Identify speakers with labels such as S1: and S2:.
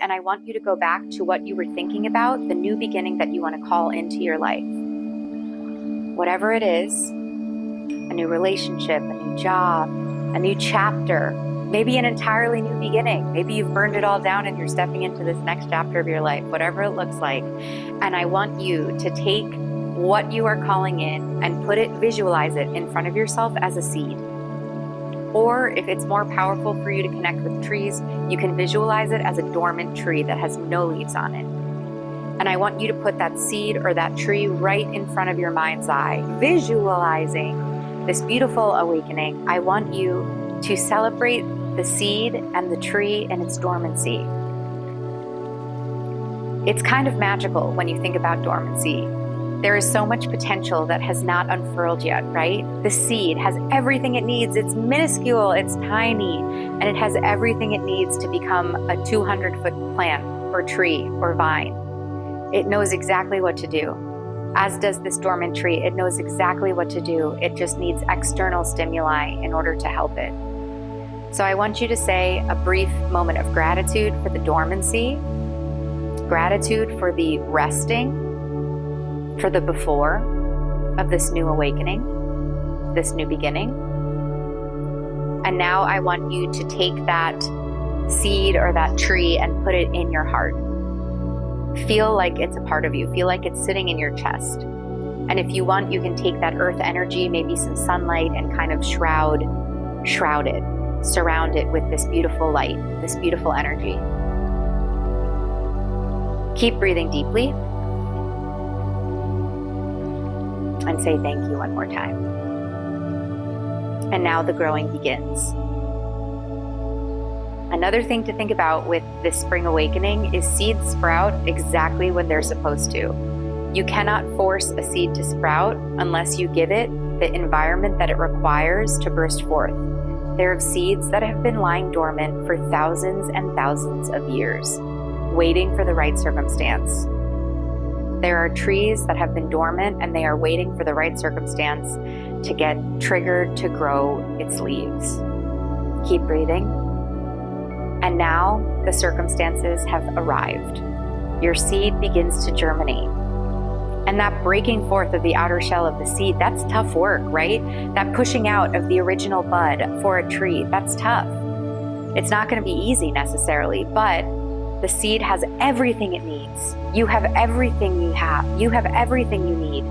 S1: and I want you to go back to what you were thinking about, the new beginning that you want to call into your life. Whatever it is, a new relationship, a new job, a new chapter, maybe an entirely new beginning. Maybe you've burned it all down and you're stepping into this next chapter of your life, whatever it looks like. And I want you to take what you are calling in and visualize it in front of yourself as a seed. Or if it's more powerful for you to connect with trees, you can visualize it as a dormant tree that has no leaves on it. And I want you to put that seed or that tree right in front of your mind's eye, visualizing this beautiful awakening. I want you to celebrate the seed and the tree in its dormancy. It's kind of magical when you think about dormancy. There is so much potential that has not unfurled yet, right? The seed has everything it needs. It's minuscule, it's tiny, and it has everything it needs to become a 200-foot plant or tree or vine. It knows exactly what to do. As does this dormant tree, it knows exactly what to do. It just needs external stimuli in order to help it. So I want you to say a brief moment of gratitude for the dormancy, gratitude for the resting, for the before of this new awakening, this new beginning. And now I want you to take that seed or that tree and put it in your heart. Feel like it's a part of you. Feel like it's sitting in your chest. And if you want, you can take that earth energy, maybe some sunlight, and kind of shroud it, surround it with this beautiful light, this beautiful energy. Keep breathing deeply. And say thank you one more time. And now the growing begins. Another thing to think about with this spring awakening is seeds sprout exactly when they're supposed to. You cannot force a seed to sprout unless you give it the environment that it requires to burst forth. There are seeds that have been lying dormant for thousands and thousands of years, waiting for the right circumstance. There are trees that have been dormant and they are waiting for the right circumstance to get triggered to grow its leaves. Keep breathing. And now the circumstances have arrived. Your seed begins to germinate. And that breaking forth of the outer shell of the seed, that's tough work, right? That pushing out of the original bud for a tree, that's tough. It's not going to be easy necessarily, but the seed has everything it needs. You have everything you have. You have everything you need.